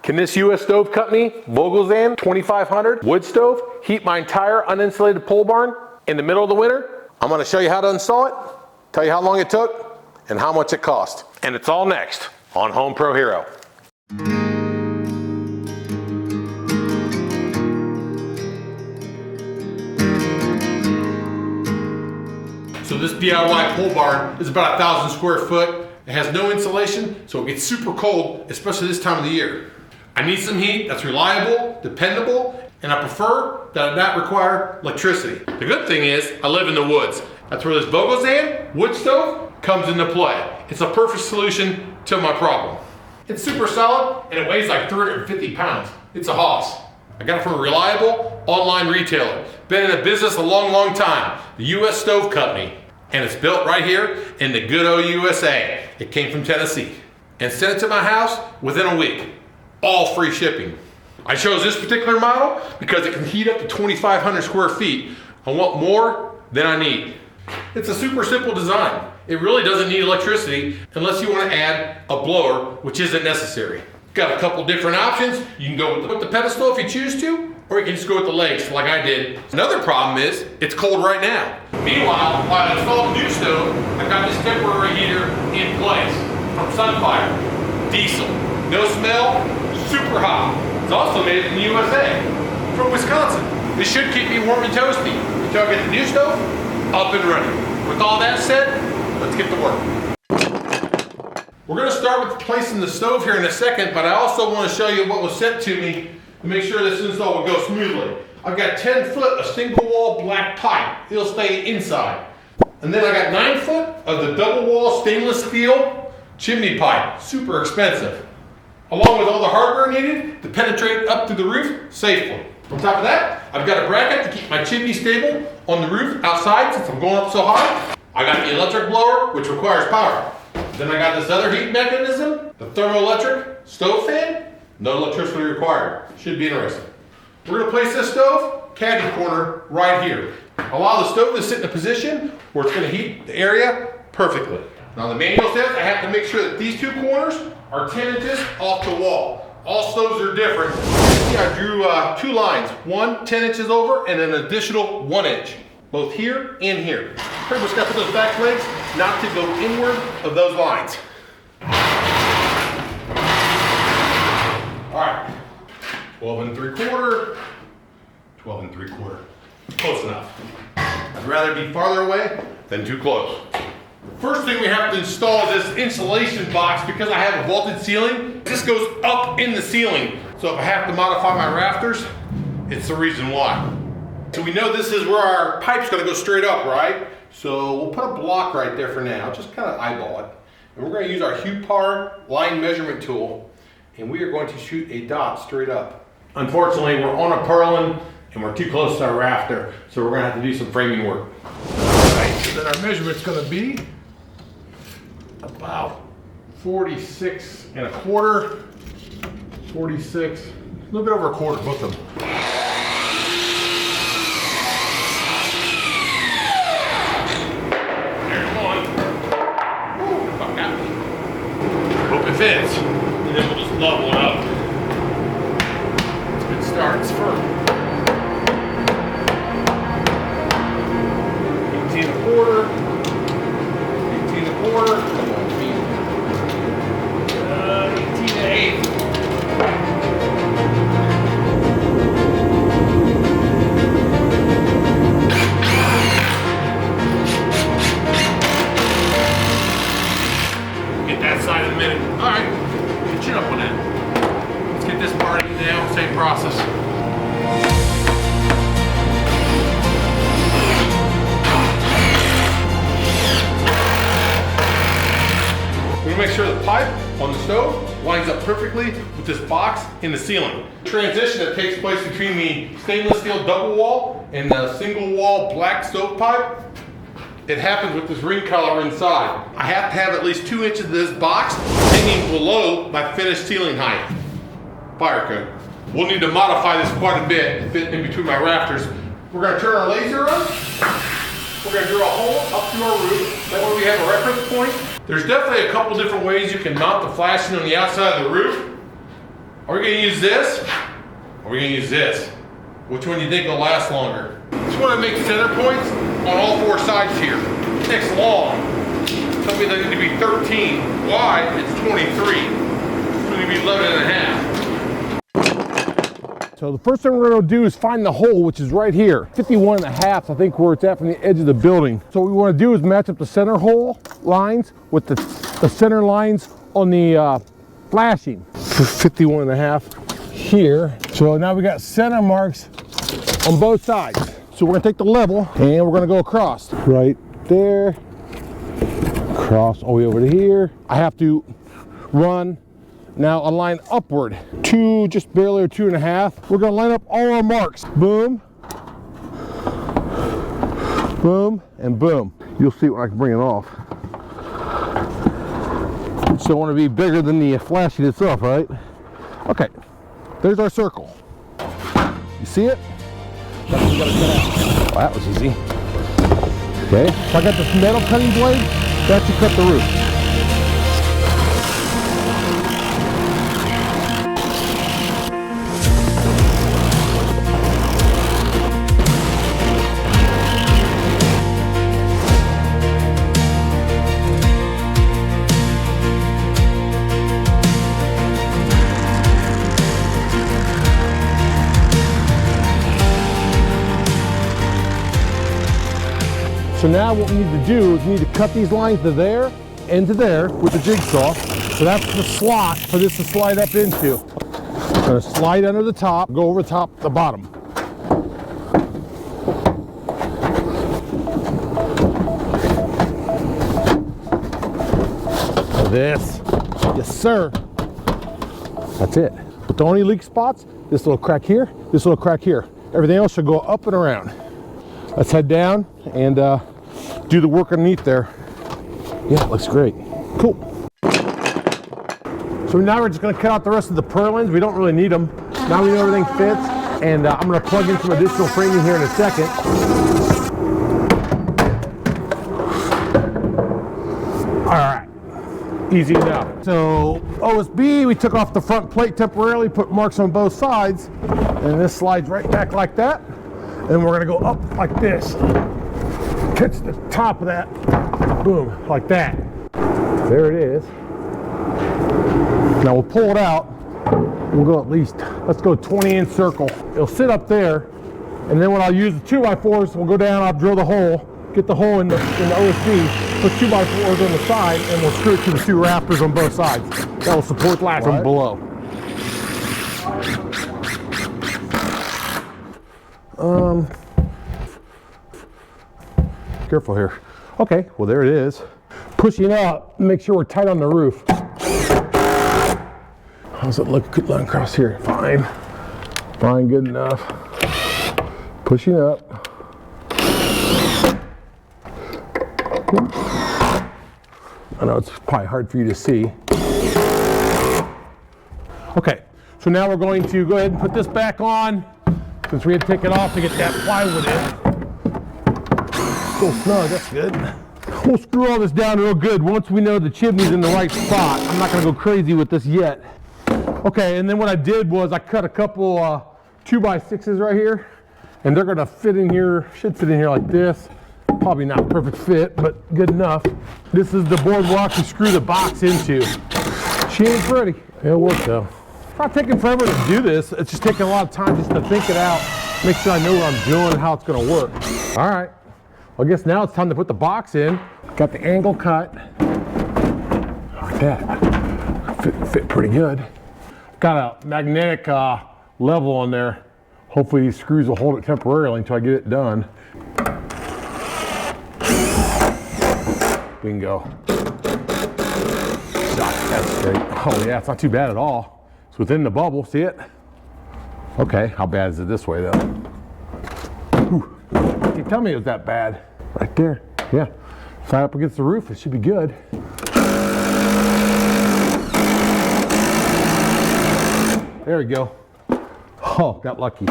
Can this US stove company, Vogelzang 2500 wood stove, heat my entire uninsulated pole barn in the middle of the winter? I'm gonna show you how to install it, tell you how long it took, and how much it cost. And it's all next on Home Pro Hero. So this DIY pole barn is about 1,000 square foot. It has no insulation, so it gets super cold, especially this time of the year. I need some heat that's reliable, dependable, and I prefer that it not require electricity. The good thing is, I live in the woods. That's where this Vogelzang wood stove comes into play. It's a perfect solution to my problem. It's super solid, and it weighs like 350 pounds. It's a hoss. I got it from a reliable online retailer. Been in the business a long, long time. The US Stove Company. And it's built right here in the good old USA. It came from Tennessee. And sent it to my house within a week. All free shipping. I chose this particular model because it can heat up to 2,500 square feet. I want more than I need. It's a super simple design. It really doesn't need electricity unless you want to add a blower, which isn't necessary. Got a couple different options. You can go with the pedestal if you choose to, or you can just go with the legs like I did. Another problem is, it's cold right now. Meanwhile, while I installed the new stove, I got this temporary heater in place from Sunfire. Diesel, no smell, super hot. It's also made in the USA, from Wisconsin. This should keep me warm and toasty until I get the new stove up and running. With all that said, let's get to work. We're gonna start with placing the stove here in a second, but I also wanna show you what was sent to me to make sure this install will go smoothly. I've got 10 foot of single wall black pipe. It'll stay inside. And then I got 9 foot of the double wall stainless steel chimney pipe, super expensive. Along with all the hardware needed to penetrate up to the roof safely. On top of that, I've got a bracket to keep my chimney stable on the roof outside since I'm going up so high. I got the electric blower, which requires power. Then I got this other heat mechanism, the thermoelectric stove fan, no electricity required. Should be interesting. We're gonna place this stove caddy corner right here. Allow the stove to sit in a position where it's gonna heat the area perfectly. Now the manual says I have to make sure that these two corners are 10 inches off the wall. All stoves are different. See, I drew 2 lines, one 10 inches over and an additional 1 inch. Both here and here. Pretty much got to put those back legs not to go inward of those lines. All right, 12 3/4, 12 3/4. Close enough. I'd rather be farther away than too close. First thing we have to install is this insulation box because I have a vaulted ceiling. This goes up in the ceiling. So if I have to modify my rafters, it's the reason why. So we know this is where our pipe's gonna go straight up, right? So we'll put a block right there for now, just kind of eyeball it. And we're gonna use our Hupar line measurement tool, and we are going to shoot a dot straight up. Unfortunately, we're on a purlin, and we're too close to our rafter, so we're gonna have to do some framing work. All right, so then our measurement's gonna be about 46 1/4, 46, a little bit over 1/4, both of them. Hope it fits, and then we'll just level it up. It's a good start, it's firm. 18 1/4, 18 1/4, 18 1/8. Side in a minute. All right, get you up on that. Let's get this part in now, same process. We're gonna make sure the pipe on the stove lines up perfectly with this box in the ceiling. The transition that takes place between the stainless steel double wall and the single wall black stove pipe, it happens with this ring collar inside. I have to have at least 2 inches of this box hanging below my finished ceiling height. Fire code. We'll need to modify this quite a bit to fit in between my rafters. We're gonna turn our laser on. We're gonna drill a hole up through our roof. That way we have a reference point. There's definitely a couple different ways you can mount the flashing on the outside of the roof. Are we gonna use this? Or are we gonna use this? Which one do you think will last longer? Just wanna make center points on all 4 sides here. It's long. Tell me they need to be 13. Wide, it's 23. It's gonna be 11 and a half. So the first thing we're going to do is find the hole, which is right here. 51 and a half, I think, where it's at from the edge of the building. So what we want to do is match up the center hole lines with the center lines on the flashing. 51 and a half here. So now we got center marks on both sides. So we're going to take the level and we're going to go across. Right there. Cross all the way over to here. I have to run now a line upward, just barely or 2.5. We're gonna line up all our marks. Boom, boom, and boom. You'll see when I can bring it off. Just don't want to be bigger than the flashing itself, right? Okay, there's our circle. You see it? That's what we gotta cut out. Well, that was easy. Okay, so I got this metal cutting blade. That should cut the roof. So now what we need to do is we need to cut these lines to there and to there with the jigsaw. So that's the slot for this to slide up into. I'm going to slide under the top, go over top the bottom. This, yes sir. That's it. But the only leak spots, this little crack here, this little crack here. Everything else should go up and around. Let's head down and do the work underneath there. Yeah, it looks great. Cool. So now we're just going to cut out the rest of the purlins. We don't really need them. Now we know everything fits, and I'm going to plug in some additional framing here in a second. All right, easy enough. So OSB, we took off the front plate temporarily, put marks on both sides, and this slides right back like that. And we're gonna go up like this. Catch the top of that, boom, like that. There it is. Now we'll pull it out. We'll go at least, let's go 20-inch circle. It'll sit up there, and then when I'll use the 2x4s, we'll go down, I'll drill the hole, get the hole in the OSB, put 2x4s on the side, and we'll screw it to the 2 rafters on both sides. That will support the latch from below. Careful here. Okay, well there it is. Pushing up, make sure we're tight on the roof. How's it look? Good line across here. Fine. Fine, good enough. Pushing up. I know it's probably hard for you to see. Okay, so now we're going to go ahead and put this back on, since we had to take it off to get that plywood in. Still snug, that's good. We'll screw all this down real good once we know the chimney's in the right spot. I'm not gonna go crazy with this yet. Okay, and then what I did was I cut a couple 2x6s right here, and they're gonna fit in here, should fit in here like this. Probably not a perfect fit, but good enough. This is the boardwalk to screw the box into. She ain't pretty. It'll work though. It's not taking forever to do this. It's just taking a lot of time just to think it out, make sure I know what I'm doing and how it's gonna work. All right, well, I guess now it's time to put the box in. Got the angle cut. Like that. Fit pretty good. Got a magnetic level on there. Hopefully these screws will hold it temporarily until I get it done. Bingo. That's great. Oh yeah, it's not too bad at all. It's within the bubble, see it? Okay, how bad is it this way though? Whew. You tell me it was that bad. Right there, yeah. Side up against the roof, it should be good. There we go. Oh, got lucky.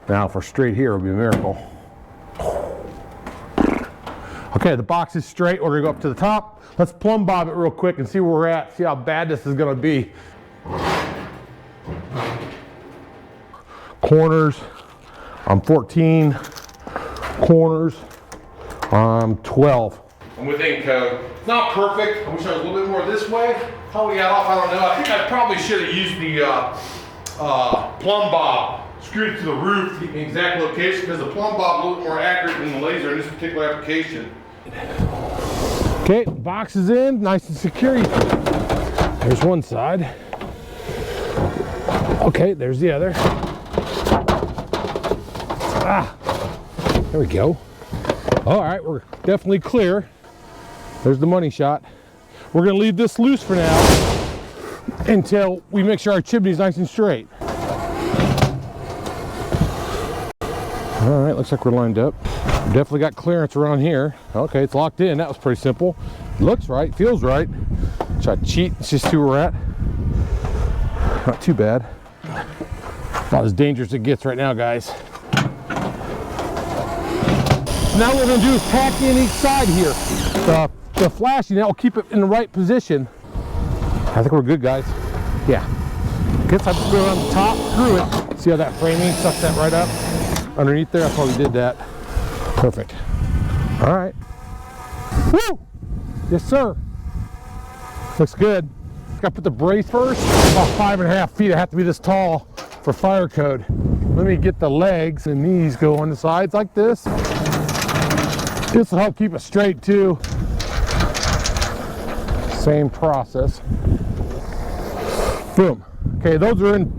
Now for straight here, it'll be a miracle. Okay, the box is straight. We're gonna go up to the top. Let's plumb bob it real quick and see where we're at, see how bad this is gonna be. Corners, I'm 14. Corners, I'm 12. I'm within code. It's not perfect. I wish I was a little bit more this way. How we got off, I don't know. I think I probably should have used the plumb bob. Screwed it to the roof to get the exact location, because the plumb bob is a little more accurate than the laser in this particular application. Okay, box is in, nice and secure. There's one side. Okay, there's the other. Ah, there we go. All right, we're definitely clear. There's the money shot. We're gonna leave this loose for now until we make sure our chimney's nice and straight. All right, looks like we're lined up. Definitely got clearance around here. Okay, it's locked in. That was pretty simple. Looks right, feels right. Try to cheat, it's just who we're at. Not too bad. Not as dangerous as it gets right now, guys. Now what we're gonna do is pack in each side here. The flashing, that will keep it in the right position. I think we're good, guys. Yeah. Guess I just go around the top, screw it. See how that framing sucks that right up? Underneath there, I probably did that. Perfect. All right. Woo! Yes, sir. Looks good. Gotta put the brace first. About 5.5 feet. I have to be this tall for fire code. Let me get the legs and knees go on the sides like this. This will help keep it straight too. Same process. Boom. Okay, those are in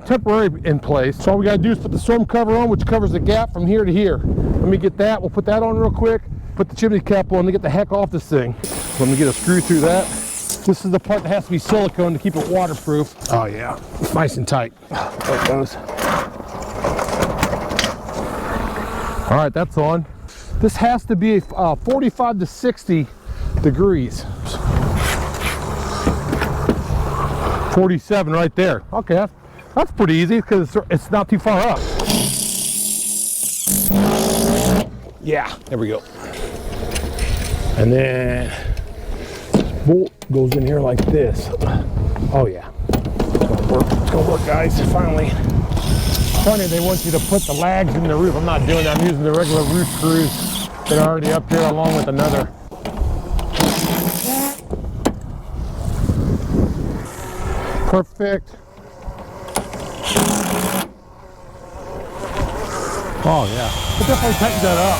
temporary in place. So all we gotta do is put the storm cover on, which covers the gap from here to here. Let me get that. We'll put that on real quick. Put the chimney cap on to get the heck off this thing. Let me get a screw through that. This is the part that has to be silicone to keep it waterproof. Oh yeah, nice and tight. There it goes. All right, that's on. This has to be 45 to 60 degrees. 47 right there. Okay, that's pretty easy because it's not too far up. Yeah, there we go. And then bolt goes in here like this. Oh yeah, it's gonna work. It's gonna work, guys. Finally. Funny, they want you to put the lags in the roof. I'm not doing that. I'm using the regular roof screws that are already up there along with another. Perfect. Oh yeah, it definitely tightens that up.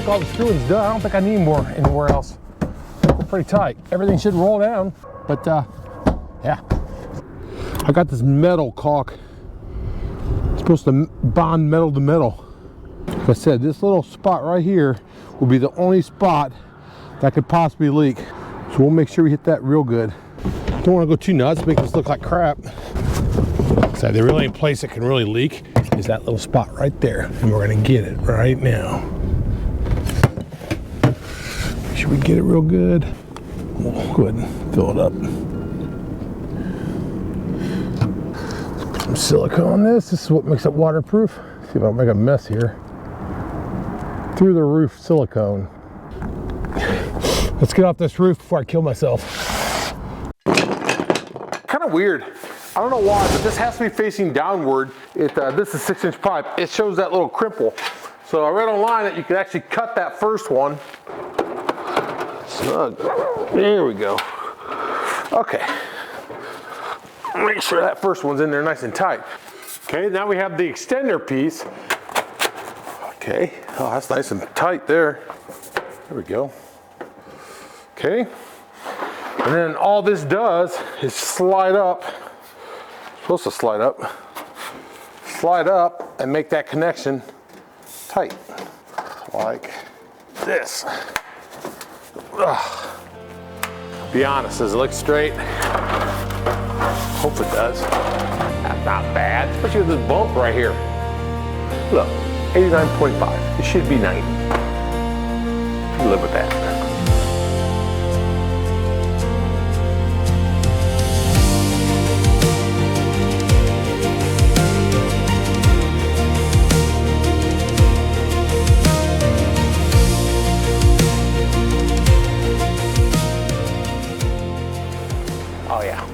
All the screwing's done. I don't think I need more anywhere else. We're pretty tight. Everything should roll down, but yeah. I got this metal caulk. It's supposed to bond metal to metal. Like I said, this little spot right here will be the only spot that could possibly leak. So we'll make sure we hit that real good. Don't want to go too nuts, make this look like crap. So the only place that can really leak is that little spot right there, and we're gonna get it right now. Should we get it real good? We'll go ahead and fill it up. Let's put some silicone on this. This is what makes it waterproof. See if I don't make a mess here. Through the roof silicone. Let's get off this roof before I kill myself. Kind of weird. I don't know why, but this has to be facing downward. This is 6-inch pipe. It shows that little crimple. So I read online that you could actually cut that first one. Snug. There we go. Okay. Make sure that first one's in there nice and tight. Okay, now we have the extender piece. Okay. Oh, that's nice and tight there. There we go. Okay. And then all this does is slide up. It's supposed to slide up and make that connection tight. like this. Ugh. Be honest, does it look straight? Hope it does. That's not bad, especially with this bump right here. Look, 89.5. It should be 90. Live with that. Oh yeah,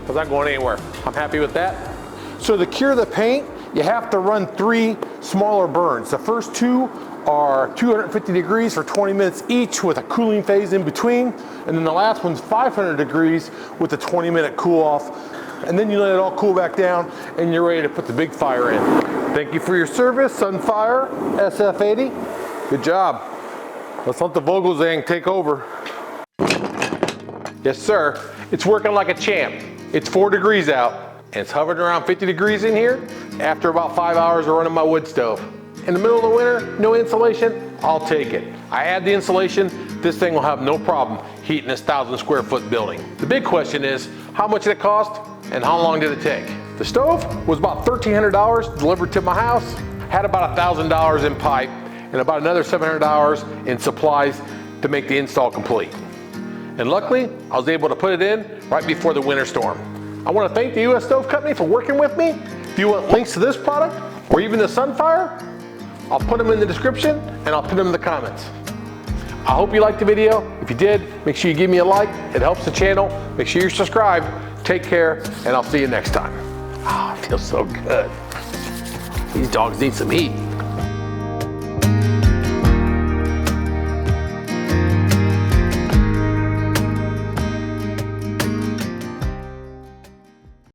it's not going anywhere. I'm happy with that. So to cure the paint, you have to run 3 smaller burns. The first 2 are 250 degrees for 20 minutes each with a cooling phase in between. And then the last one's 500 degrees with a 20-minute cool off. And then you let it all cool back down and you're ready to put the big fire in. Thank you for your service, Sunfire SF80. Good job. Let's let the Vogelzang take over. Yes, sir. It's working like a champ. It's 4 degrees out. And it's hovering around 50 degrees in here after about 5 hours of running my wood stove. In the middle of the winter, no insulation, I'll take it. I add the insulation, this thing will have no problem heating this 1,000 square foot building. The big question is, how much did it cost and how long did it take? The stove was about $1,300 delivered to my house, had about $1,000 in pipe and about another $700 in supplies to make the install complete. And luckily, I was able to put it in right before the winter storm. I want to thank the US Stove Company for working with me. If you want links to this product or even the Sunfire, I'll put them in the description and I'll put them in the comments. I hope you liked the video. If you did, make sure you give me a like. It helps the channel. Make sure you're subscribed. Take care, and I'll see you next time. Ah, it feels so good. These dogs need some heat.